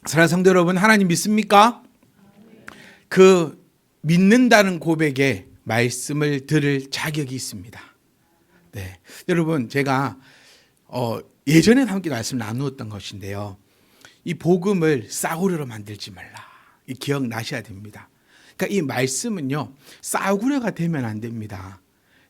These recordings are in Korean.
사랑하는 성도 여러분, 하나님 믿습니까? 그 믿는다는 고백에 말씀을 들을 자격이 있습니다. 네, 여러분 제가 예전에 함께 말씀 나누었던 것인데요. 이 복음을 싸구려로 만들지 말라. 이 기억나셔야 됩니다. 그러니까 이 말씀은요, 싸구려가 되면 안 됩니다.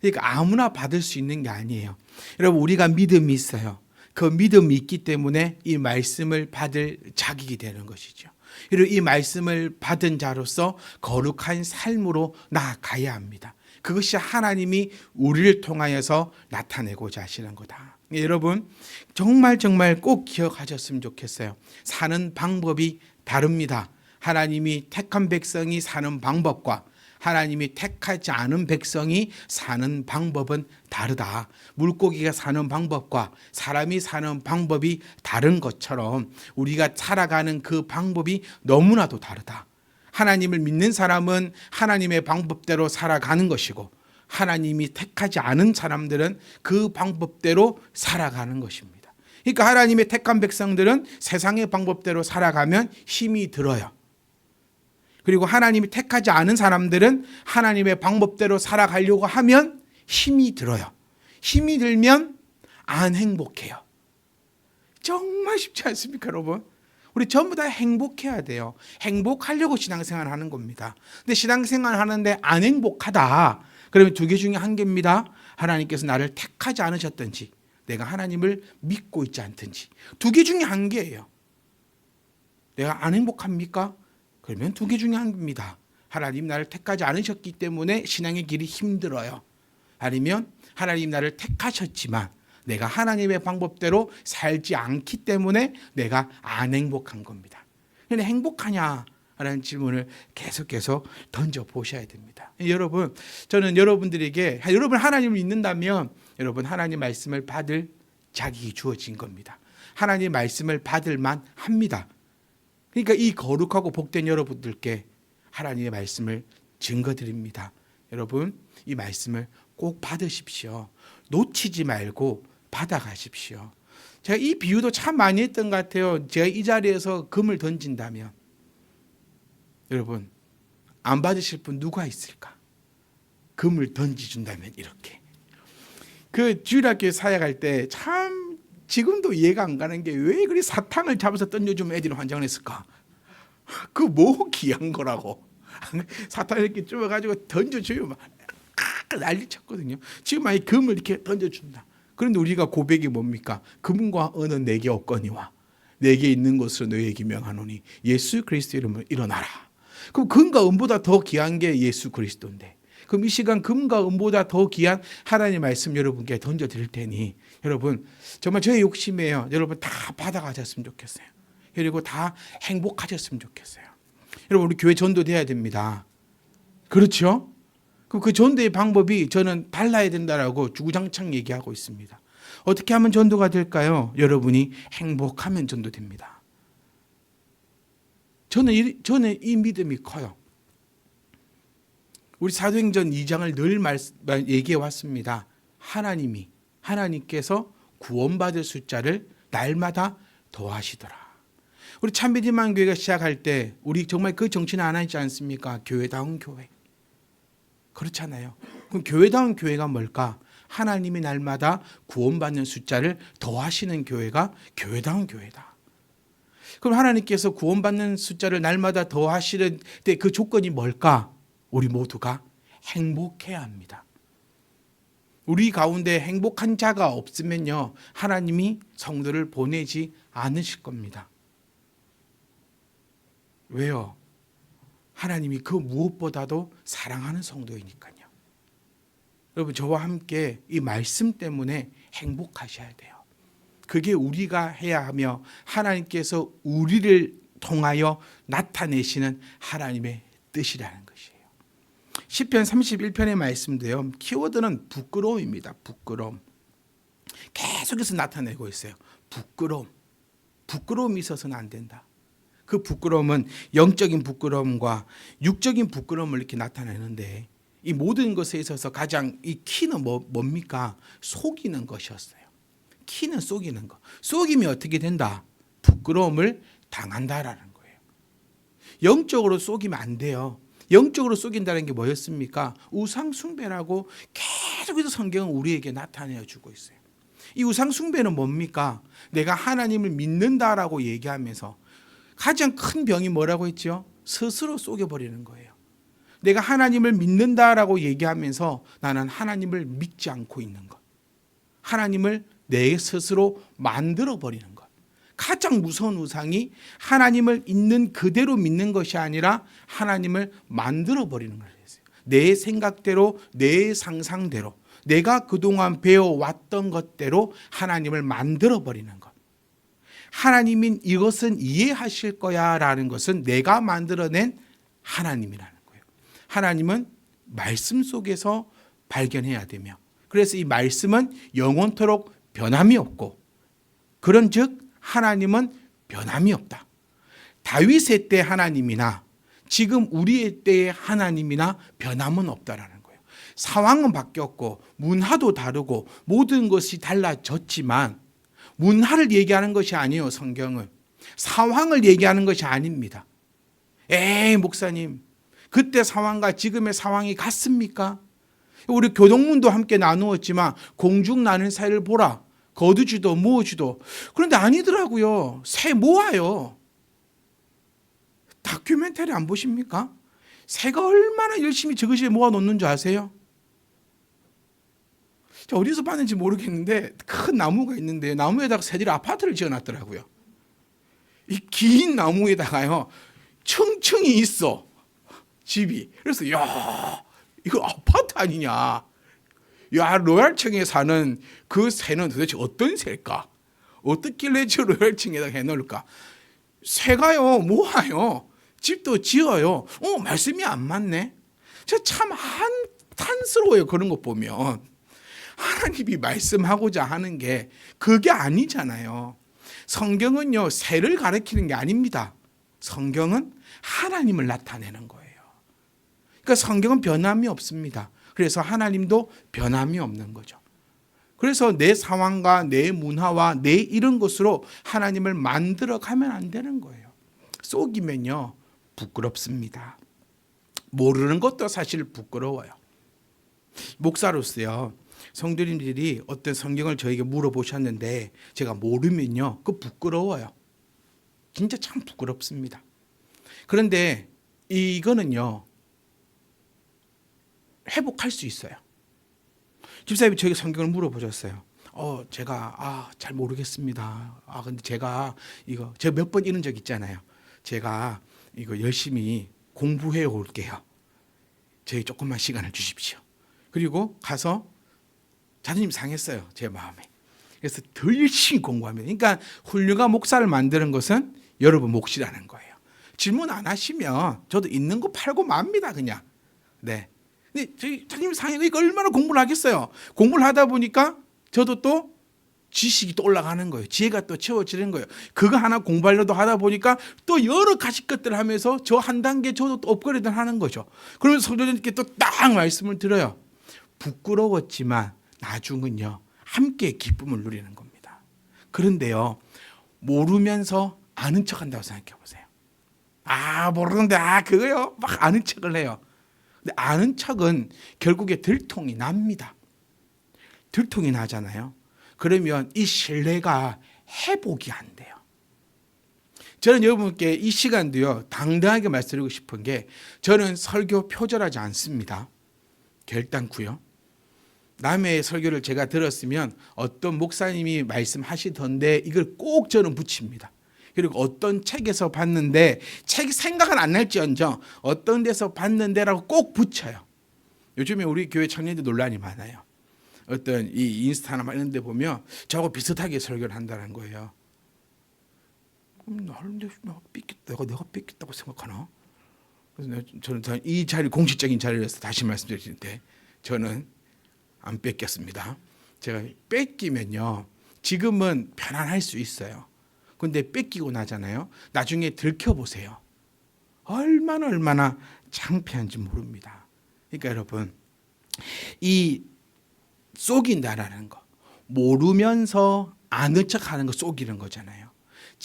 그러니까 아무나 받을 수 있는 게 아니에요. 여러분, 우리가 믿음이 있어요. 그 믿음이 있기 때문에 이 말씀을 받을 자격이 되는 것이죠. 그리고 이 말씀을 받은 자로서 거룩한 삶으로 나아가야 합니다. 그것이 하나님이 우리를 통하여서 나타내고자 하시는 거다. 여러분, 정말 꼭 기억하셨으면 좋겠어요. 사는 방법이 다릅니다. 하나님이 택한 백성이 사는 방법과 하나님이 택하지 않은 백성이 사는 방법은 다르다. 물고기가 사는 방법과 사람이 사는 방법이 다른 것처럼 우리가 살아가는 그 방법이 너무나도 다르다. 하나님을 믿는 사람은 하나님의 방법대로 살아가는 것이고, 하나님이 택하지 않은 사람들은 그 방법대로 살아가는 것입니다. 그러니까 하나님의 택한 백성들은 세상의 방법대로 살아가면 힘이 들어요. 그리고 하나님이 택하지 않은 사람들은 하나님의 방법대로 살아가려고 하면 힘이 들어요. 힘이 들면 안 행복해요. 정말 쉽지 않습니까, 여러분? 우리 전부 다 행복해야 돼요. 행복하려고 신앙생활 하는 겁니다. 근데 신앙생활 하는데 안 행복하다. 그러면 두 개 중에 한 개입니다. 하나님께서 나를 택하지 않으셨든지 내가 하나님을 믿고 있지 않든지. 두 개 중에 한 개예요. 내가 안 행복합니까? 그러면 두 개 중에 한 개입니다. 하나님 나를 택하지 않으셨기 때문에 신앙의 길이 힘들어요. 아니면 하나님 나를 택하셨지만 내가 하나님의 방법대로 살지 않기 때문에 내가 안 행복한 겁니다. 그런데 행복하냐라는 질문을 계속 던져보셔야 됩니다. 여러분, 저는 여러분들에게, 여러분 하나님을 믿는다면 여러분 하나님 말씀을 받을 자격이 주어진 겁니다. 하나님 말씀을 받을 만 합니다. 그러니까 이 거룩하고 복된 여러분들께 하나님의 말씀을 증거드립니다. 여러분, 이 말씀을 꼭 받으십시오. 놓치지 말고 받아가십시오. 제가 이 비유도 참 많이 했던 것 같아요. 제가 이 자리에서 금을 던진다면 여러분, 안 받으실 분 누가 있을까? 금을 던져준다면 이렇게. 그 주일학교 사역할 때 참 지금도 이해가 안 가는 게 왜 그리 사탕을 잡아서 던져주면 애들이 환장을 했을까? 그 뭐 귀한 거라고. 사탕을 이렇게 쪼여가지고 던져주면 막 난리 쳤거든요. 지금 아예 금을 이렇게 던져준다. 그런데 우리가 고백이 뭡니까? 금과 은은 내게 없거니와 내게 있는 것으로 너희에게 명하노니 예수 그리스도 이름으로 일어나라. 그럼 금과 은보다 더 귀한 게 예수 그리스도인데, 그럼 이 시간 금과 은보다 더 귀한 하나님의 말씀 여러분께 던져드릴 테니 여러분 정말 저의 욕심이에요. 여러분 다 받아가셨으면 좋겠어요. 그리고 다 행복하셨으면 좋겠어요. 여러분 우리 교회 전도돼야 됩니다. 그렇죠? 그럼 그 전도의 방법이 저는 달라야 된다라고 주구장창 얘기하고 있습니다. 어떻게 하면 전도가 될까요? 여러분이 행복하면 전도됩니다. 저는 이 믿음이 커요. 우리 사도행전 2장을 늘 얘기해 왔습니다. 하나님께서 구원받을 숫자를 날마다 더하시더라. 우리 참미디만 교회가 시작할 때 우리 정말 그 정신을 안 하지 않습니까? 교회다운 교회. 그렇잖아요. 그럼 교회다운 교회가 뭘까? 하나님이 날마다 구원받는 숫자를 더하시는 교회가 교회다운 교회다. 그럼 하나님께서 구원받는 숫자를 날마다 더하시는 때 그 조건이 뭘까? 우리 모두가 행복해야 합니다. 우리 가운데 행복한 자가 없으면요, 하나님이 성도를 보내지 않으실 겁니다. 왜요? 하나님이 그 무엇보다도 사랑하는 성도이니까요. 여러분 저와 함께 이 말씀 때문에 행복하셔야 돼요. 그게 우리가 해야 하며 하나님께서 우리를 통하여 나타내시는 하나님의 뜻이라는 것이에요. 시편 31편의 말씀도요. 키워드는 부끄러움입니다. 부끄러움. 계속해서 나타내고 있어요. 부끄러움이 있어서는 안 된다. 그 부끄러움은 영적인 부끄러움과 육적인 부끄러움을 이렇게 나타내는데, 이 모든 것에 있어서 가장 이 키는 뭡니까? 속이는 것이었어요. 키는 속이는 것. 속이면 어떻게 된다? 부끄러움을 당한다라는 거예요. 영적으로 속이면 안 돼요. 영적으로 속인다는 게 뭐였습니까? 우상 숭배라고 계속해서 성경은 우리에게 나타내어 주고 있어요. 이 우상 숭배는 뭡니까? 내가 하나님을 믿는다라고 얘기하면서 가장 큰 병이 뭐라고 했죠? 스스로 속여버리는 거예요. 내가 하나님을 믿는다라고 얘기하면서 나는 하나님을 믿지 않고 있는 것. 하나님을 내 스스로 만들어버리는 것. 가장 무서운 우상이 하나님을 있는 그대로 믿는 것이 아니라 하나님을 만들어버리는 것이었어요. 내 생각대로, 내 상상대로, 내가 그동안 배워왔던 것대로 하나님을 만들어버리는 것. 하나님인 이것은 이해하실 거야 라는 것은 내가 만들어낸 하나님이라는 거예요. 하나님은 말씀 속에서 발견해야 되며, 그래서 이 말씀은 영원토록 변함이 없고, 그런즉 하나님은 변함이 없다. 다윗의 때 하나님이나 지금 우리의 때의 하나님이나 변함은 없다라는 거예요. 상황은 바뀌었고 문화도 다르고 모든 것이 달라졌지만 문화를 얘기하는 것이 아니에요. 성경은 상황을 얘기하는 것이 아닙니다. 에이 목사님, 그때 상황과 지금의 상황이 같습니까? 우리 교동문도 함께 나누었지만 공중 나는 새를 보라. 거두지도 모으지도. 그런데 아니더라고요. 새 모아요. 다큐멘터리 안 보십니까? 새가 얼마나 열심히 저것이 모아놓는 줄 아세요? 어디서 봤는지 모르겠는데 큰 나무가 있는데 나무에다가 새들이 아파트를 지어놨더라고요. 이 긴 나무에다가요 층층이 있어 집이. 그래서 야 이거 아파트 아니냐. 야 로얄층에 사는 그 새는 도대체 어떤 새일까? 어떻길래 저 로얄층에다 해놓을까? 새가요 모아요. 집도 지어요. 말씀이 안 맞네. 저 참 한탄스러워요. 그런 거 보면 하나님이 말씀하고자 하는 게 그게 아니잖아요. 성경은요 새를 가리키는 게 아닙니다. 성경은 하나님을 나타내는 거예요. 그러니까 성경은 변함이 없습니다. 그래서 하나님도 변함이 없는 거죠. 그래서 내 상황과 내 문화와 내 이런 것으로 하나님을 만들어 가면 안 되는 거예요. 속이면요 부끄럽습니다. 모르는 것도 사실 부끄러워요. 목사로서요 성도님들이 어떤 성경을 저에게 물어보셨는데 제가 모르면요 그 부끄러워요. 진짜 참 부끄럽습니다. 그런데 이거는요 회복할 수 있어요. 집사님이 저에게 성경을 물어보셨어요. 제가 잘 모르겠습니다. 근데 제가 몇 번 이런 적 있잖아요. 제가 이거 열심히 공부해 올게요. 저희 조금만 시간을 주십시오. 그리고 가서 자존심 상했어요. 제 마음에. 그래서 더 열심히 공부하면. 그러니까 훌륭한 목사를 만드는 것은 여러분 몫이라는 거예요. 질문 안 하시면 저도 있는 거 팔고 맙니다. 그냥. 네. 근데 저희 자존심 상해서 얼마나 공부를 하겠어요. 공부를 하다 보니까 저도 또 지식이 또 올라가는 거예요. 지혜가 또 채워지는 거예요. 그거 하나 공부하려도 하다 보니까 또 여러 가지 것들을 하면서 저 한 단계 저도 또 업그레이드를 하는 거죠. 그러면서 성도님께 또 딱 말씀을 드려요. 부끄러웠지만 나중은요 함께 기쁨을 누리는 겁니다. 그런데요 모르면서 아는 척한다고 생각해 보세요. 모르는데 그거요 막 아는 척을 해요. 근데 아는 척은 결국에 들통이 납니다. 들통이 나잖아요. 그러면 이 신뢰가 회복이 안 돼요. 저는 여러분께 이 시간도요 당당하게 말씀드리고 싶은 게 저는 설교 표절하지 않습니다. 결단코요. 남의 설교를 제가 들었으면 어떤 목사님이 말씀하시던데 이걸 꼭 저는 붙입니다. 그리고 어떤 책에서 봤는데 책 생각은 안 날지언정 어떤 데서 봤는데라고 꼭 붙여요. 요즘에 우리 교회 청년들 논란이 많아요. 어떤 이 인스타나 이런 데 보면 저하고 비슷하게 설교를 한다는 거예요. 그럼 내가 뺏겼다고 생각하나? 그래서 저는 이 자리 공식적인 자리에서 다시 말씀드리는데 저는 안 뺏겼습니다. 제가 뺏기면요 지금은 편안할 수 있어요. 근데 뺏기고 나잖아요. 나중에 들켜보세요. 얼마나 창피한지 모릅니다. 그러니까 여러분 이 속인다라는 거 모르면서 아는 척하는 거 속이는 거잖아요.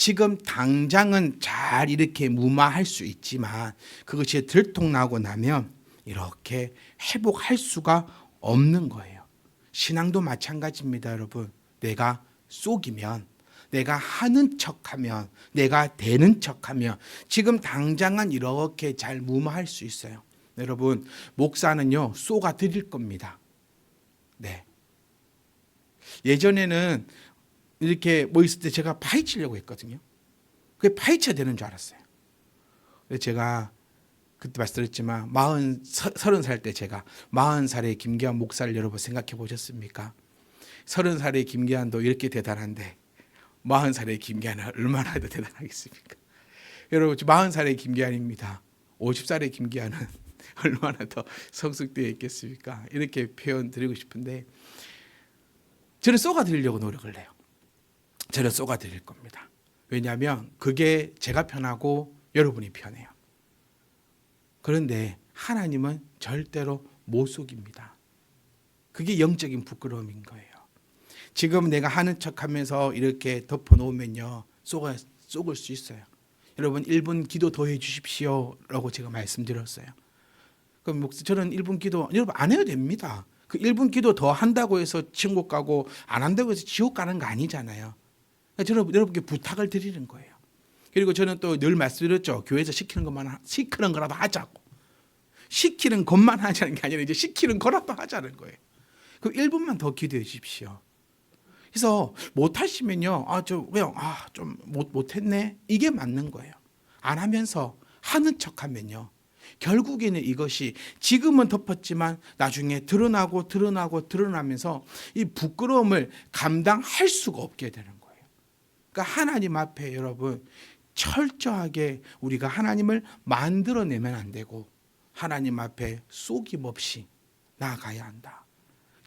지금 당장은 잘 이렇게 무마할 수 있지만 그것이 들통나고 나면 이렇게 회복할 수가 없는 거예요. 신앙도 마찬가지입니다, 여러분. 내가 속이면, 내가 하는 척하면, 내가 되는 척하면 지금 당장은 이렇게 잘 무마할 수 있어요. 여러분, 목사는요 쏘가 드릴 겁니다. 네. 예전에는 이렇게 뭐 있을 때 제가 파헤치려고 했거든요. 그게 파헤쳐야 되는 줄 알았어요. 제가 그때 말씀드렸지만 30살 때 제가 40살의 김기환 목사를 여러분 생각해 보셨습니까? 30살의 김기환도 이렇게 대단한데 40살의 김기환은 얼마나 더 대단하겠습니까? 여러분 40살의 김기환입니다. 50살의 김기환은 얼마나 더 성숙되어 있겠습니까? 이렇게 표현 드리고 싶은데 저는 쏘가 드리려고 노력을 해요. 저는 쏘가 드릴 겁니다. 왜냐하면 그게 제가 편하고 여러분이 편해요. 그런데 하나님은 절대로 못 속입니다. 그게 영적인 부끄러움인 거예요. 지금 내가 하는 척하면서 이렇게 덮어놓으면요 속을 수 있어요. 여러분 1분 기도 더 해주십시오 라고 제가 말씀드렸어요. 그럼 저는 1분 기도 여러분 안 해도 됩니다. 그 1분 기도 더 한다고 해서 천국 가고 안 한다고 해서 지옥 가는 거 아니잖아요. 저는 여러분께 부탁을 드리는 거예요. 그리고 저는 또 늘 말씀드렸죠. 교회에서 시키는 거라도 하자고. 시키는 것만 하자는 게 아니라 이제 시키는 거라도 하자는 거예요. 그 1분만 더 기도해 주십시오. 그래서 못 하시면요. 좀 못했네. 이게 맞는 거예요. 안 하면서 하는 척하면요. 결국에는 이것이 지금은 덮었지만 나중에 드러나면서 이 부끄러움을 감당할 수가 없게 되는 거예요. 그러니까 하나님 앞에 여러분 철저하게 우리가 하나님을 만들어내면 안 되고 하나님 앞에 속임 없이 나아가야 한다.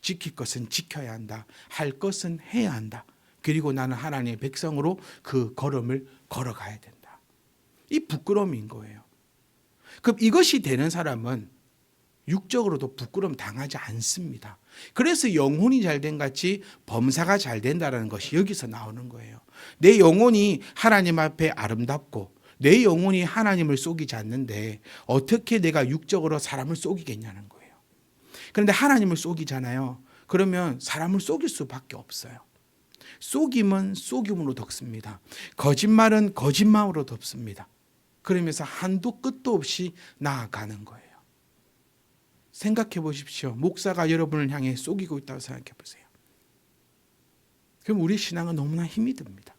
지킬 것은 지켜야 한다. 할 것은 해야 한다. 그리고 나는 하나님의 백성으로 그 걸음을 걸어가야 된다. 이 부끄러움인 거예요. 그럼 이것이 되는 사람은 육적으로도 부끄러움 당하지 않습니다. 그래서 영혼이 잘된 같이 범사가 잘 된다는 것이 여기서 나오는 거예요. 내 영혼이 하나님 앞에 아름답고 내 영혼이 하나님을 속이지 않는데 어떻게 내가 육적으로 사람을 속이겠냐는 거예요. 그런데 하나님을 속이잖아요. 그러면 사람을 속일 수밖에 없어요. 속임은 속임으로 덮습니다. 거짓말은 거짓말으로 덮습니다. 그러면서 한도 끝도 없이 나아가는 거예요. 생각해 보십시오. 목사가 여러분을 향해 속이고 있다고 생각해 보세요. 그럼 우리 신앙은 너무나 힘이 듭니다.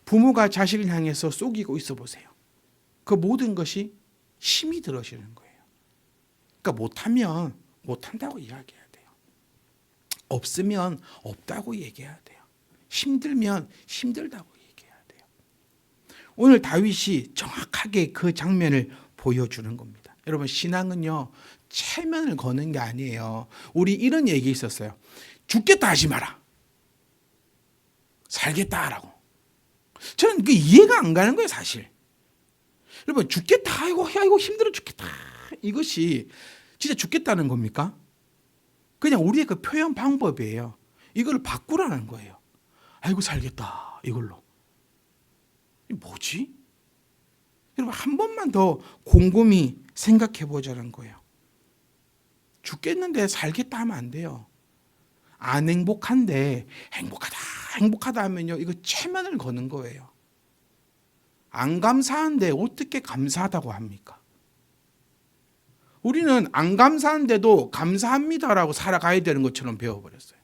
부모가 자식을 향해서 속이고 있어 보세요. 그 모든 것이 힘이 들어지는 거예요. 그러니까 못하면 못한다고 이야기해야 돼요. 없으면 없다고 얘기해야 돼요. 힘들면 힘들다고 얘기해야 돼요. 오늘 다윗이 정확하게 그 장면을 보여주는 겁니다. 여러분 신앙은요 체면을 거는 게 아니에요. 우리 이런 얘기 있었어요. 죽겠다 하지 마라. 살겠다 하라고. 저는 그 이해가 안 가는 거예요 사실. 여러분 죽겠다 아이고 힘들어 죽겠다 이것이 진짜 죽겠다는 겁니까? 그냥 우리의 그 표현 방법이에요. 이걸 바꾸라는 거예요. 아이고 살겠다 이걸로. 뭐지? 여러분 한 번만 더 곰곰이 생각해 보자는 거예요. 죽겠는데 살겠다 하면 안 돼요. 안 행복한데 행복하다 하면요 이거 체면을 거는 거예요. 안 감사한데 어떻게 감사하다고 합니까? 우리는 안 감사한데도 감사합니다라고 살아가야 되는 것처럼 배워버렸어요.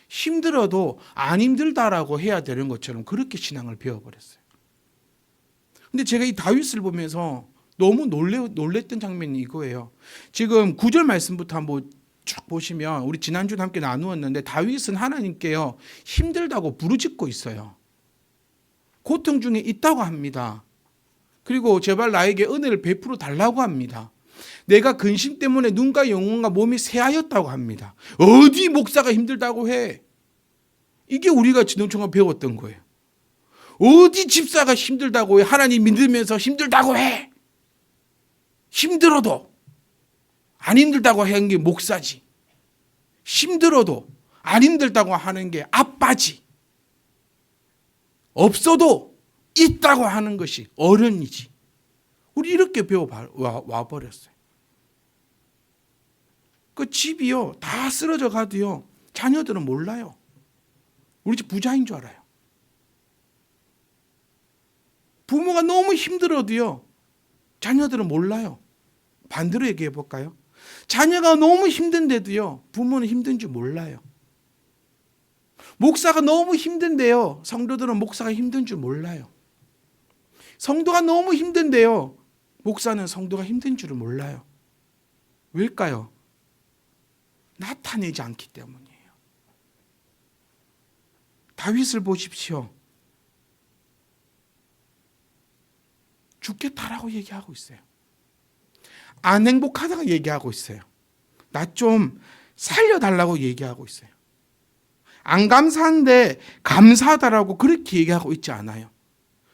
힘들어도 안 힘들다라고 해야 되는 것처럼 그렇게 신앙을 배워버렸어요. 근데 제가 이 다윗을 보면서 너무 놀랬던 장면이 이거예요. 지금 9절 말씀부터 한번 쭉 보시면 우리 지난주도 함께 나누었는데 다윗은 하나님께요 힘들다고 부르짖고 있어요. 고통 중에 있다고 합니다. 그리고 제발 나에게 은혜를 베풀어 달라고 합니다. 내가 근심 때문에 눈과 영혼과 몸이 쇠하였다고 합니다. 어디 목사가 힘들다고 해? 이게 우리가 지난주에 배웠던 거예요. 어디 집사가 힘들다고 해? 하나님 믿으면서 힘들다고 해. 힘들어도 안 힘들다고 하는 게 목사지. 힘들어도 안 힘들다고 하는 게 아빠지. 없어도 있다고 하는 것이 어른이지. 우리 이렇게 와 버렸어요. 그 집이요 다 쓰러져 가도요 자녀들은 몰라요. 우리 집 부자인 줄 알아요. 부모가 너무 힘들어도요 자녀들은 몰라요. 반대로 얘기해 볼까요? 자녀가 너무 힘든데도요 부모는 힘든 줄 몰라요. 목사가 너무 힘든데요 성도들은 목사가 힘든 줄 몰라요. 성도가 너무 힘든데요 목사는 성도가 힘든 줄을 몰라요. 왜일까요? 나타내지 않기 때문이에요. 다윗을 보십시오. 죽겠다라고 얘기하고 있어요. 안 행복하다고 얘기하고 있어요. 나 좀 살려달라고 얘기하고 있어요. 안 감사한데 감사하다라고 그렇게 얘기하고 있지 않아요.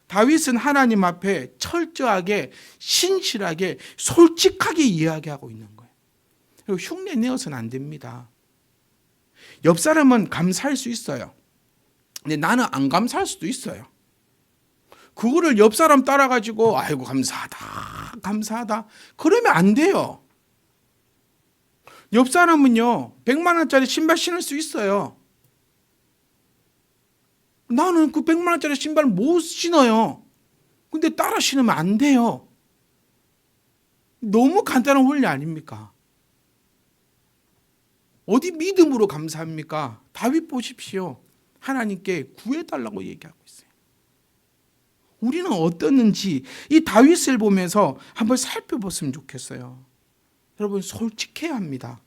다윗은 하나님 앞에 철저하게 신실하게 솔직하게 이야기하고 있는 거예요. 그리고 흉내 내어서는 안 됩니다. 옆 사람은 감사할 수 있어요. 근데 나는 안 감사할 수도 있어요. 그거를 옆 사람 따라가지고 아이고 감사하다 감사하다 그러면 안 돼요. 옆 사람은요 100만 원짜리 신발 신을 수 있어요. 나는 그 100만 원짜리 신발 못 신어요. 근데 따라 신으면 안 돼요. 너무 간단한 원리 아닙니까? 어디 믿음으로 감사합니까? 다윗 보십시오. 하나님께 구해달라고 얘기하고 있어요. 우리는 어떻는지 이 다윗을 보면서 한번 살펴봤으면 좋겠어요. 여러분 솔직해야 합니다.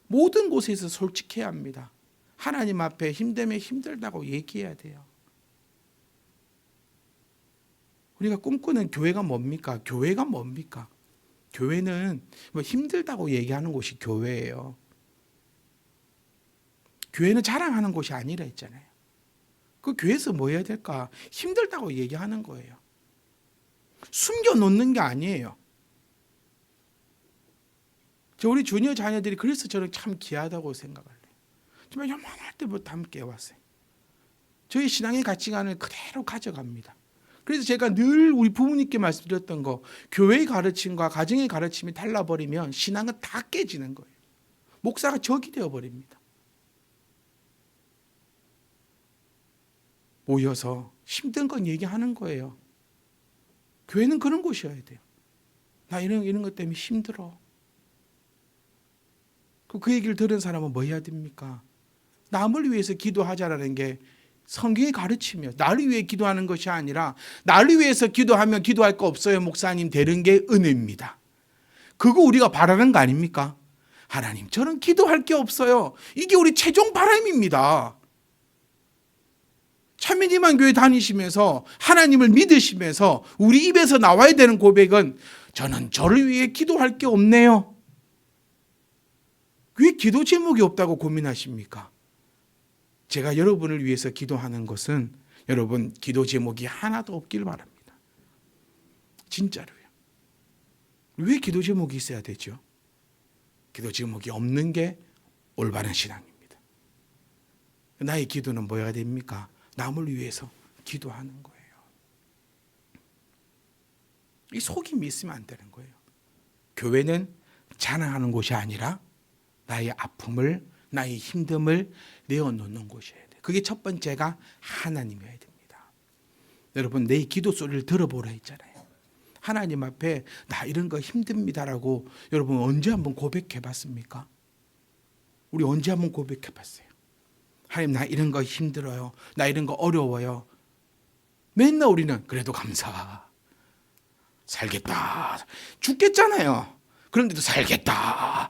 모든 곳에서 솔직해야 합니다. 하나님 앞에 힘들면 힘들다고 얘기해야 돼요. 우리가 꿈꾸는 교회가 뭡니까? 교회가 뭡니까? 교회는 뭐 힘들다고 얘기하는 곳이 교회예요. 교회는 자랑하는 곳이 아니라 했잖아요. 그 교회에서 뭐 해야 될까? 힘들다고 얘기하는 거예요. 숨겨놓는 게 아니에요. 우리 주니어 자녀들이 그래서 저는 참 귀하다고 생각해요. 정말 요만할 때부터 함께 해왔어요. 저희 신앙의 가치관을 그대로 가져갑니다. 그래서 제가 늘 우리 부모님께 말씀드렸던 거, 교회의 가르침과 가정의 가르침이 달라버리면 신앙은 다 깨지는 거예요. 목사가 적이 되어버립니다. 모여서 힘든 건 얘기하는 거예요. 교회는 그런 곳이어야 돼요. 나 이런 것 때문에 힘들어. 그 얘기를 들은 사람은 뭐 해야 됩니까? 남을 위해서 기도하자라는 게 성경의 가르침이에요. 나를 위해 기도하는 것이 아니라 나를 위해서 기도하면 기도할 거 없어요. 목사님 되는 게 은혜입니다. 그거 우리가 바라는 거 아닙니까? 하나님 저는 기도할 게 없어요. 이게 우리 최종 바람입니다. 참미니만 교회 다니시면서 하나님을 믿으시면서 우리 입에서 나와야 되는 고백은 저는 저를 위해 기도할 게 없네요. 왜 기도 제목이 없다고 고민하십니까? 제가 여러분을 위해서 기도하는 것은 여러분 기도 제목이 하나도 없길 바랍니다. 진짜로요. 왜 기도 제목이 있어야 되죠? 기도 제목이 없는 게 올바른 신앙입니다. 나의 기도는 뭐야 됩니까? 남을 위해서 기도하는 거예요. 이 속임이 있으면 안 되는 거예요. 교회는 자랑하는 곳이 아니라 나의 아픔을 나의 힘듦을 내어놓는 곳이어야 돼요. 그게 첫 번째가 하나님이어야 됩니다. 여러분 내 기도 소리를 들어보라 했잖아요. 하나님 앞에 나 이런 거 힘듭니다라고 여러분 언제 한번 고백해 봤습니까? 우리 언제 한번 고백해 봤어요? 하나님 나 이런 거 힘들어요. 나 이런 거 어려워요. 맨날 우리는 그래도 감사. 살겠다. 죽겠잖아요. 그런데도 살겠다.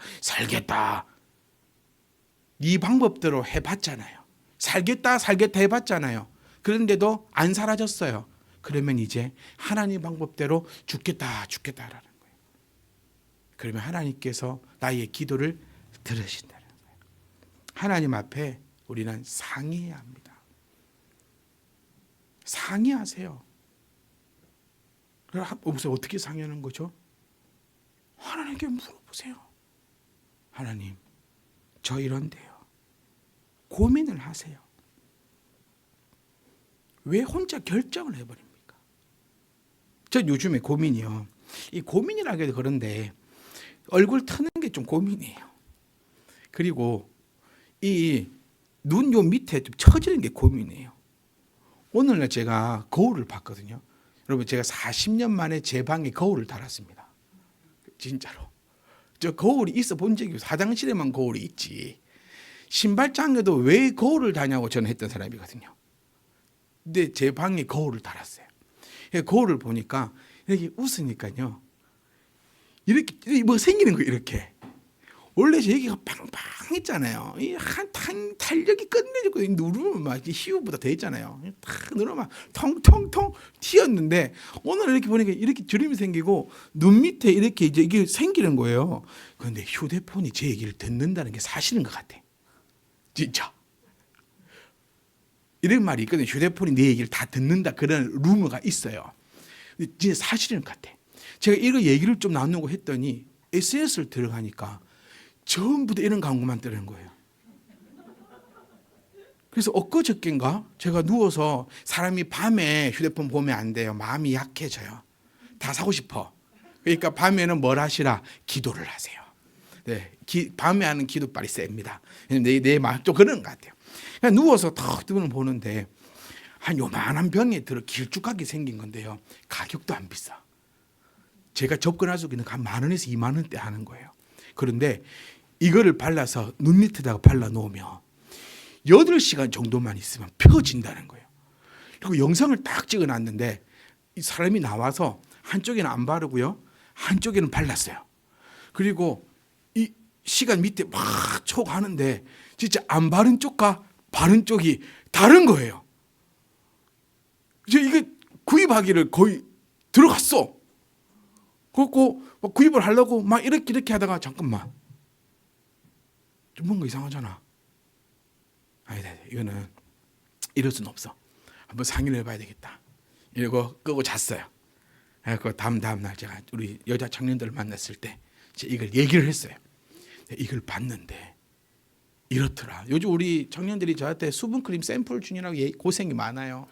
이 방법대로 해봤잖아요. 살겠다 해봤잖아요. 그런데도 안 사라졌어요. 그러면 이제 하나님 방법대로 죽겠다라는 거예요. 그러면 하나님께서 나의 기도를 들으신다는 거예요. 하나님 앞에 우리는 상의해야 합니다. 상의하세요. 어떻게 상의하는 거죠? 하나님께 물어보세요. 하나님, 저 이런데요. 고민을 하세요. 왜 혼자 결정을 해버립니까? 전 요즘에 고민이요. 이 고민이라고 해도 그런데 얼굴 트는 게 좀 고민이에요. 그리고 이 눈 요 밑에 좀 처지는 게 고민이에요. 오늘날 제가 거울을 봤거든요. 여러분, 제가 40년 만에 제 방에 거울을 달았습니다. 진짜로. 저 거울이 있어 본 적이 없어요. 화장실에만 거울이 있지. 신발장에도 왜 거울을 다냐고 저는 했던 사람이거든요. 근데 제 방에 거울을 달았어요. 거울을 보니까 이렇게 웃으니까요. 이렇게 뭐 생기는 거예요. 이렇게. 원래 제 여기가 팡팡했잖아요. 한 탄력이 끝내주고 누르면 막 희우보다 돼 있잖아요. 탁 누르면 통통통 튀었는데 오늘 이렇게 보니까 이렇게 주름이 생기고 눈 밑에 이렇게 이제 이게 생기는 거예요. 그런데 휴대폰이 제 얘기를 듣는다는 게 사실인 것 같아. 진짜. 이런 말이 있거든요. 휴대폰이 내 얘기를 다 듣는다 그런 루머가 있어요. 진짜 사실인 것 같아. 제가 이거 얘기를 좀 나누고 했더니 SNS를 들어가니까 전부 다 이런 광고만 뜨는 거예요. 그래서 엊그저께인가 제가 누워서 사람이 밤에 휴대폰 보면 안 돼요. 마음이 약해져요. 다 사고 싶어. 그러니까 밤에는 뭘 하시라? 기도를 하세요. 네, 밤에 하는 기도빨이 셉니다. 내 마음 좀 그런 것 같아요. 그냥 누워서 턱 뜨는 보는데 한 요만한 병에 들어 길쭉하게 생긴 건데요. 가격도 안 비싸. 제가 접근할 수 있는 한 10,000원에서 20,000원대 하는 거예요. 그런데 이거를 발라서 눈 밑에다가 발라 놓으면 8시간 정도만 있으면 펴진다는 거예요. 그리고 영상을 딱 찍어 놨는데 이 사람이 나와서 한쪽에는 안 바르고요. 한쪽에는 발랐어요. 그리고 이 시간 밑에 막 촉 하는데 진짜 안 바른 쪽과 바른 쪽이 다른 거예요. 이제 이게 구입하기를 거의 들어갔어. 그렇고 구입을 하려고 막 이렇게 하다가 잠깐만. 좀 뭔가 이상하잖아. 아니다, 이거는 이럴 수는 없어. 한번 상의를 해봐야 되겠다. 이러고 끄고 잤어요. 그 다음 날 제가 우리 여자 청년들을 만났을 때 이걸 얘기를 했어요. 이걸 봤는데 이렇더라. 요즘 우리 청년들이 저한테 수분크림 샘플 주느라고 고생이 많아요.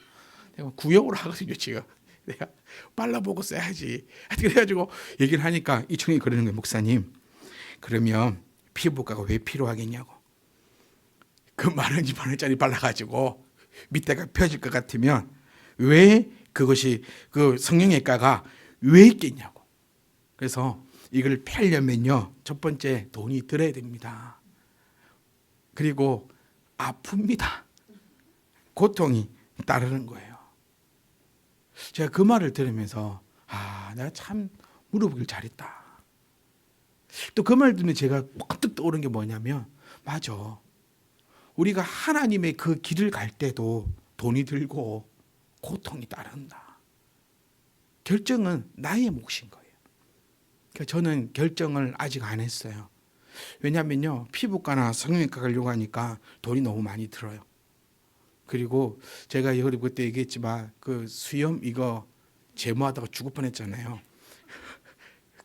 내가 구역으로 하거든요 지금. 내가 발라보고 써야지. 그래가지고 얘기를 하니까 이 청년이 그러는 거예요. 목사님, 그러면 피부과가 왜 필요하겠냐고. 그 10,000원짜리 발라가지고 밑에가 펴질 것 같으면 왜 그것이 그 성형외과가 왜 있겠냐고. 그래서 이걸 펴려면요, 첫 번째 돈이 들어야 됩니다. 그리고 아픕니다. 고통이 따르는 거예요. 제가 그 말을 들으면서 내가 참 물어보길 잘했다. 또 그 말 들으면 제가 번뜩 떠오른 게 뭐냐면, 맞아. 우리가 하나님의 그 길을 갈 때도 돈이 들고 고통이 따른다. 결정은 나의 몫인 거예요. 그러니까 저는 결정을 아직 안 했어요. 왜냐하면요, 피부과나 성형외과 가려고 하니까 돈이 너무 많이 들어요. 그리고 제가 그때 얘기했지만 그 수염 이거 제모하다가 죽을 뻔했잖아요.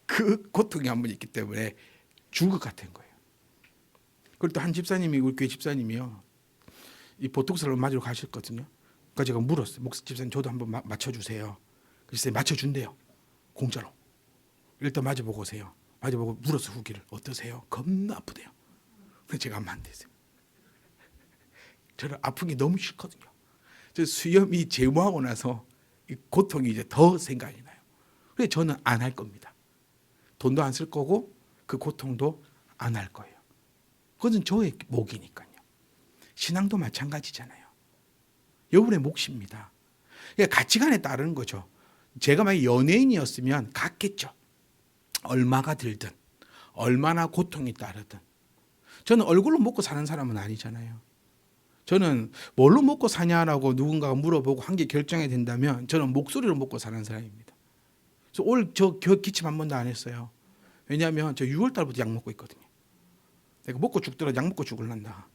그 고통이 한 번 있기 때문에 죽을 것 같은 거예요. 그리고 또 한 집사님이, 우리 교회 집사님이요, 이 보톡스를 맞으러 가셨거든요. 그러니까 제가 물었어요. 목사 집사님, 저도 한번 맞춰주세요. 그래서 맞춰준대요. 공짜로. 일단 맞아보고 오세요. 맞아보고 물어서 후기를. 어떠세요? 겁나 아프대요. 그래서 제가 하면 안 됐어요. 저는 아픈 게 너무 싫거든요. 저 수염이 제모하고 나서 이 고통이 이제 더 생각이 나요. 그래서 저는 안 할 겁니다. 돈도 안 쓸 거고 그 고통도 안 할 거예요. 그것은 저의 몫이니까요. 신앙도 마찬가지잖아요. 여러분의 몫입니다. 그러니까 가치관에 따르는 거죠. 제가 만약 연예인이었으면 갔겠죠. 얼마가 들든 얼마나 고통이 따르든. 저는 얼굴로 먹고 사는 사람은 아니잖아요. 저는 뭘로 먹고 사냐라고 누군가가 물어보고 한 게 결정이 된다면 저는 목소리로 먹고 사는 사람입니다. 그래서 올 저 기침 한 번도 안 했어요. 왜냐하면 저 6월 달부터 약 먹고 있거든요. 내가 먹고 죽더라도 약 먹고 죽을란다.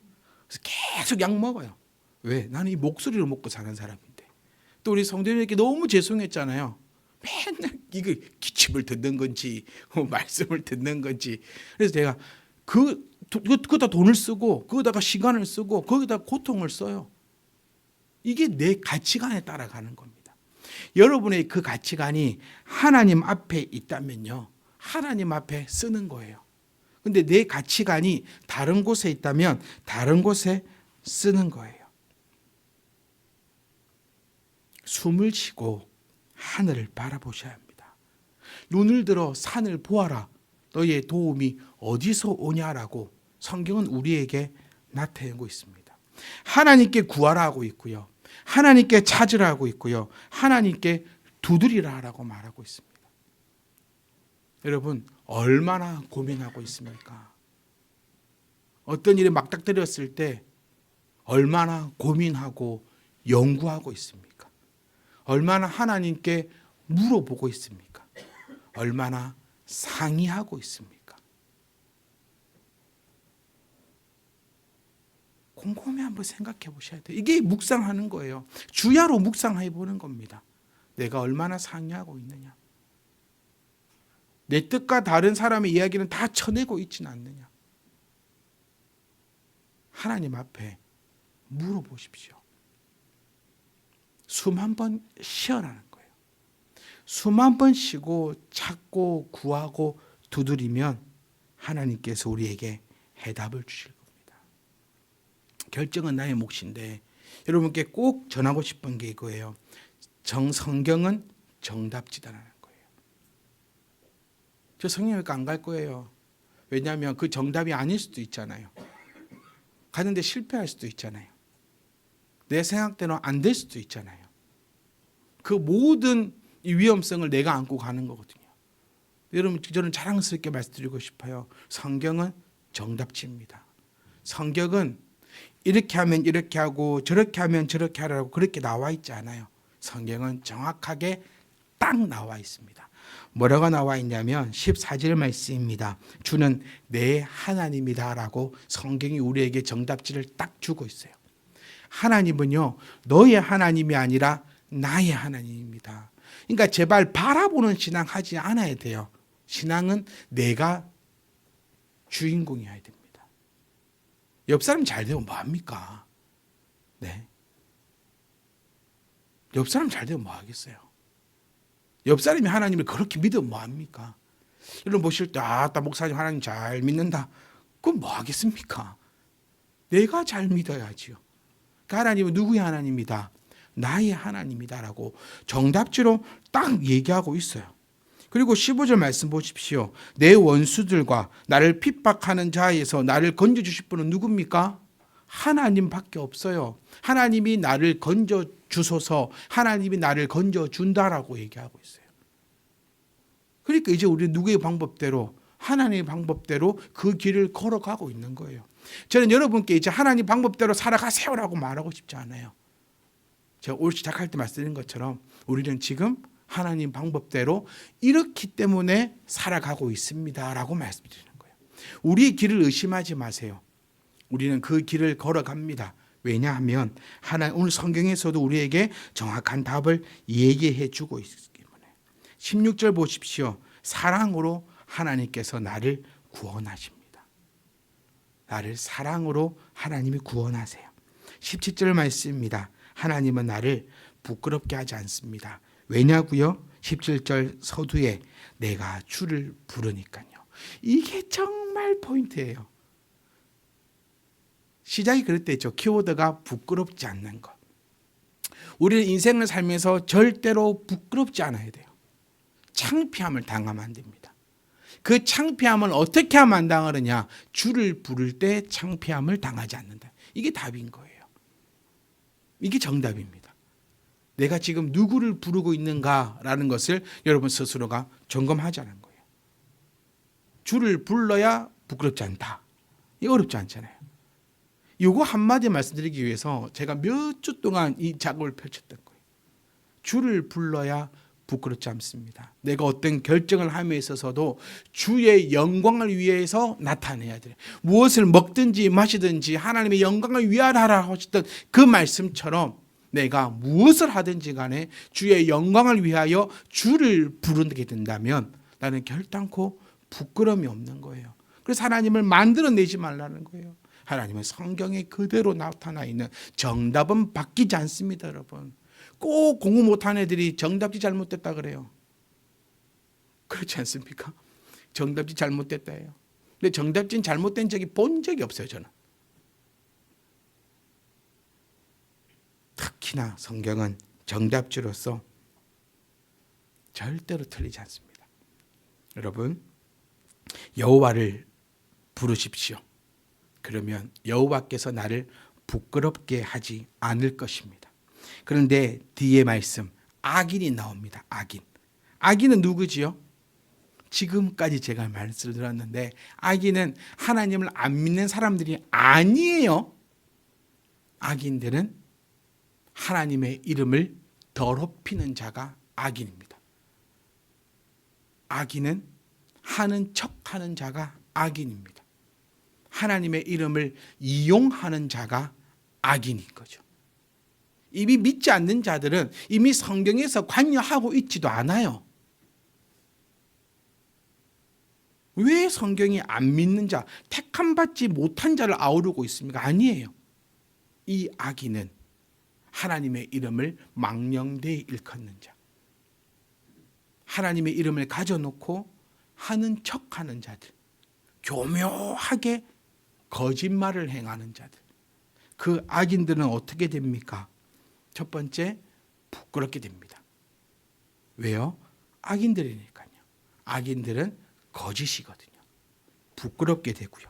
그래서 계속 약 먹어요. 왜? 나는 이 목소리로 먹고 사는 사람인데. 또 우리 성도님에게 너무 죄송했잖아요. 맨날 이거 기침을 듣는 건지 말씀을 듣는 건지. 그래서 제가 그거다 돈을 쓰고 그거다가 시간을 쓰고 거기다 고통을 써요. 이게 내 가치관에 따라가는 겁니다. 여러분의 그 가치관이 하나님 앞에 있다면요, 하나님 앞에 쓰는 거예요. 근데 내 가치관이 다른 곳에 있다면 다른 곳에 쓰는 거예요. 숨을 쉬고 하늘을 바라보셔야 합니다. 눈을 들어 산을 보아라. 너의 도움이 어디서 오냐라고 성경은 우리에게 나타내고 있습니다. 하나님께 구하라 하고 있고요. 하나님께 찾으라 하고 있고요. 하나님께 두드리라 하라고 말하고 있습니다. 여러분, 얼마나 고민하고 있습니까? 어떤 일이 막닥뜨렸을 때 얼마나 고민하고 연구하고 있습니까? 얼마나 하나님께 물어보고 있습니까? 얼마나 상의하고 있습니까? 곰곰이 한번 생각해 보셔야 돼요. 이게 묵상하는 거예요. 주야로 묵상해 보는 겁니다. 내가 얼마나 상의하고 있느냐. 내 뜻과 다른 사람의 이야기는 다 쳐내고 있지는 않느냐. 하나님 앞에 물어보십시오. 숨 한 번 쉬어라는 거예요. 숨 한 번 쉬고 찾고 구하고 두드리면 하나님께서 우리에게 해답을 주실 겁니다. 결정은 나의 몫인데 여러분께 꼭 전하고 싶은 게 이거예요. 성경은 정답지다라는 거예요. 저 성경외과 안 갈 거예요. 왜냐하면 그 정답이 아닐 수도 있잖아요. 가는데 실패할 수도 있잖아요. 내 생각대로 안 될 수도 있잖아요. 그 모든 이 위험성을 내가 안고 가는 거거든요. 여러분, 저는 자랑스럽게 말씀드리고 싶어요. 성경은 정답지입니다. 성경은 이렇게 하면 이렇게 하고 저렇게 하면 저렇게 하라고 그렇게 나와 있지 않아요. 성경은 정확하게 딱 나와 있습니다. 뭐라고 나와 있냐면 14절 말씀입니다. 주는 내 하나님이다라고 성경이 우리에게 정답지를 딱 주고 있어요. 하나님은요, 너의 하나님이 아니라 나의 하나님입니다. 그러니까 제발 바라보는 신앙 하지 않아야 돼요. 신앙은 내가 주인공이어야 됩니다. 옆 사람 잘 되면 뭐합니까? 네. 옆 사람 잘 되면 뭐 하겠어요? 옆 사람이 하나님을 그렇게 믿으면 뭐 합니까? 여러분 보실 때 목사님 하나님 잘 믿는다. 그럼 뭐 하겠습니까? 내가 잘 믿어야지요. 그 하나님은 누구의 하나님이다? 나의 하나님이다라고 정답지로 딱 얘기하고 있어요. 그리고 15절 말씀 보십시오. 내 원수들과 나를 핍박하는 자에서 나를 건져주실 분은 누굽니까? 하나님밖에 없어요. 하나님이 나를 건져주소서, 하나님이 나를 건져준다라고 얘기하고 있어요. 그러니까 이제 우리는 누구의 방법대로, 하나님의 방법대로 그 길을 걸어가고 있는 거예요. 저는 여러분께 이제 하나님 방법대로 살아가세요라고 말하고 싶지 않아요. 제가 올 시작할 때 말씀드린 것처럼 우리는 지금 하나님 방법대로 이렇기 때문에 살아가고 있습니다라고 말씀드리는 거예요. 우리의 길을 의심하지 마세요. 우리는 그 길을 걸어갑니다. 왜냐하면 오늘 성경에서도 우리에게 정확한 답을 얘기해 주고 있기 때문에. 16절 보십시오. 사랑으로 하나님께서 나를 구원하십니다. 나를 사랑으로 하나님이 구원하세요. 17절 말씀입니다. 하나님은 나를 부끄럽게 하지 않습니다. 왜냐고요? 17절 서두에 내가 주를 부르니까요. 이게 정말 포인트예요. 시작이 그랬댔죠. 키워드가 부끄럽지 않는 것. 우리는 인생을 살면서 절대로 부끄럽지 않아야 돼요. 창피함을 당하면 안 됩니다. 그 창피함을 어떻게 하면 안 당하느냐? 주를 부를 때 창피함을 당하지 않는다. 이게 답인 거예요. 이게 정답입니다. 내가 지금 누구를 부르고 있는가라는 것을 여러분 스스로가 점검하자는 거예요. 주를 불러야 부끄럽지 않다. 이거 어렵지 않잖아요. 이거 한마디 말씀드리기 위해서 제가 몇 주 동안 이 작업을 펼쳤던 거예요. 주를 불러야 부끄럽지 않습니다. 내가 어떤 결정을 함에 있어서도 주의 영광을 위해서 나타내야 돼요. 무엇을 먹든지 마시든지 하나님의 영광을 위하라 하셨던 그 말씀처럼 내가 무엇을 하든지 간에 주의 영광을 위하여 주를 부르게 된다면 나는 결단코 부끄러움이 없는 거예요. 그래서 하나님을 만들어내지 말라는 거예요. 하나님은 성경에 그대로 나타나 있는 정답은 바뀌지 않습니다, 여러분. 꼭 공부 못한 애들이 정답지 잘못됐다 그래요. 그렇지 않습니까? 정답지 잘못됐다예요. 근데 정답지는 잘못된 적이 본 적이 없어요, 저는. 특히나 성경은 정답지로서 절대로 틀리지 않습니다. 여러분, 여호와를 부르십시오. 그러면 여호와께서 나를 부끄럽게 하지 않을 것입니다. 그런데 뒤에 말씀 악인이 나옵니다. 악인은 누구지요? 지금까지 제가 말씀을 드렸는데 악인은 하나님을 안 믿는 사람들이 아니에요. 악인들은 하나님의 이름을 더럽히는 자가 악인입니다. 악인은 하는 척하는 자가 악인입니다. 하나님의 이름을 이용하는 자가 악인인 거죠. 이미 믿지 않는 자들은 이미 성경에서 관여하고 있지도 않아요. 왜 성경이 안 믿는 자, 택함받지 못한 자를 아우르고 있습니까? 아니에요. 이 악인은 하나님의 이름을 망령되이 일컫는 자, 하나님의 이름을 가져놓고 하는 척하는 자들, 교묘하게 거짓말을 행하는 자들, 그 악인들은 어떻게 됩니까? 첫 번째, 부끄럽게 됩니다. 왜요? 악인들이니까요. 악인들은 거짓이거든요. 부끄럽게 되고요.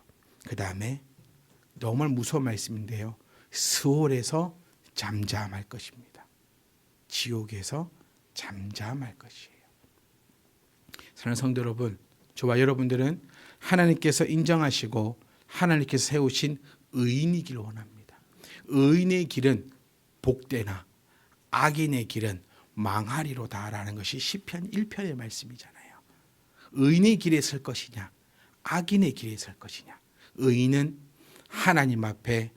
그 다음에 정말 무서운 말씀인데요. 스올에서 잠잠할 것입니다. 지옥에서 잠잠할 것이에요. 사랑하는 성도 여러분, 저와 여러분들은 하나님께서 인정하시고 하나님께서 세우신 의인이길 원합니다. 의인의 길은 복되나 악인의 길은 망하리로다라는 것이 시편 1편의 말씀이잖아요. 의인의 길에 설 것이냐, 악인의 길에 설 것이냐. 의인은 하나님 앞에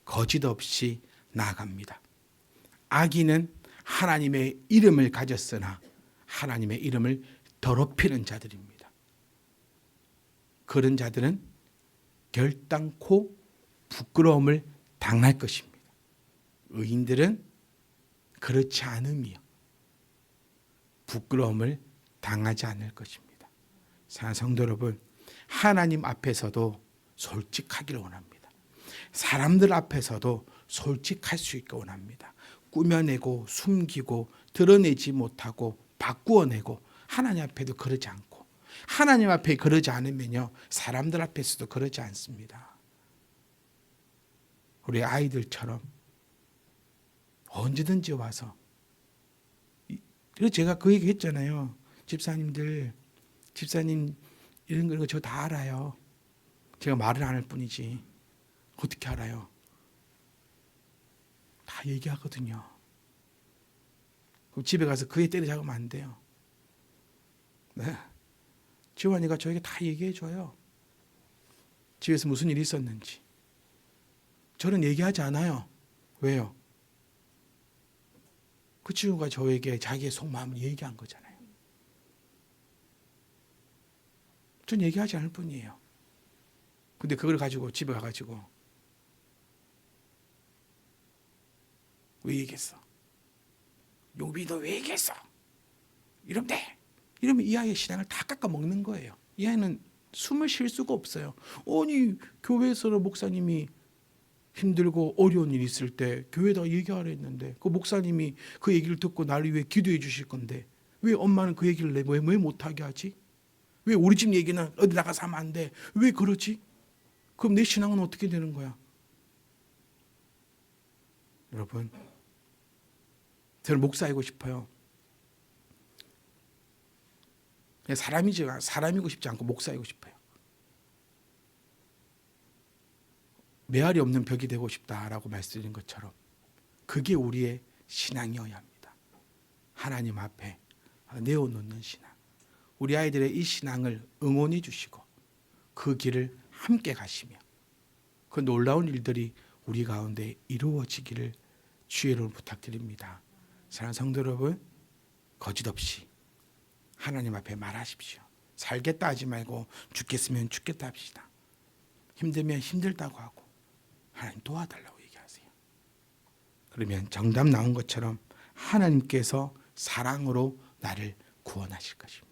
거짓 없이 나아갑니다. 악인은 하나님의 이름을 가졌으나 하나님의 이름을 더럽히는 자들입니다. 그런 자들은 결단코 부끄러움을 당할 것입니다. 의인들은 그렇지 않음이요. 부끄러움을 당하지 않을 것입니다. 사랑하는 성도 여러분, 하나님 앞에서도 솔직하기를 원합니다. 사람들 앞에서도 솔직할 수 있게 원합니다. 꾸며내고 숨기고 드러내지 못하고 바꾸어내고 하나님 앞에도 그러지 않고, 하나님 앞에 그러지 않으면요 사람들 앞에서도 그러지 않습니다. 우리 아이들처럼 언제든지 와서, 그래서 제가 그 얘기 했잖아요. 집사님 이런 거 저 다 알아요. 제가 말을 안 할 뿐이지 어떻게 알아요? 다 얘기하거든요. 그럼 집에 가서 그에 때려잡으면 안 돼요. 네. 지원이가 저에게 다 얘기해줘요. 집에서 무슨 일이 있었는지. 저는 얘기하지 않아요. 왜요? 그 친구가 저에게 자기의 속마음을 얘기한 거잖아요. 전 얘기하지 않을 뿐이에요. 근데 그걸 가지고 집에 가가지고 왜 얘기했어? 용빈이 너 왜 얘기했어? 이러면 돼. 이러면 이 아이의 신앙을 다 깎아 먹는 거예요. 이 아이는 숨을 쉴 수가 없어요. 아니 교회에서 목사님이 힘들고 어려운 일이 있을 때 교회에다 얘기하라 했는데 그 목사님이 그 얘기를 듣고 나를 위해 기도해 주실 건데 왜 엄마는 그 얘기를 왜 못하게 하지? 왜 우리 집 얘기는 어디 나가서 하면 안 돼? 왜 그러지? 그럼 내 신앙은 어떻게 되는 거야? 여러분, 저는 목사이고 싶어요. 사람이고 싶지 않고 목사이고 싶어요. 메아리 없는 벽이 되고 싶다라고 말씀드린 것처럼 그게 우리의 신앙이어야 합니다. 하나님 앞에 내어놓는 신앙. 우리 아이들의 이 신앙을 응원해 주시고 그 길을 함께 가시며 그 놀라운 일들이 우리 가운데 이루어지기를 주의 이름으로 부탁드립니다. 사랑하는 성도 여러분, 거짓 없이 하나님 앞에 말하십시오. 살겠다 하지 말고 죽겠으면 죽겠다 합시다. 힘들면 힘들다고 하고 하나님 도와달라고 얘기하세요. 그러면 정답 나온 것처럼 하나님께서 사랑으로 나를 구원하실 것입니다.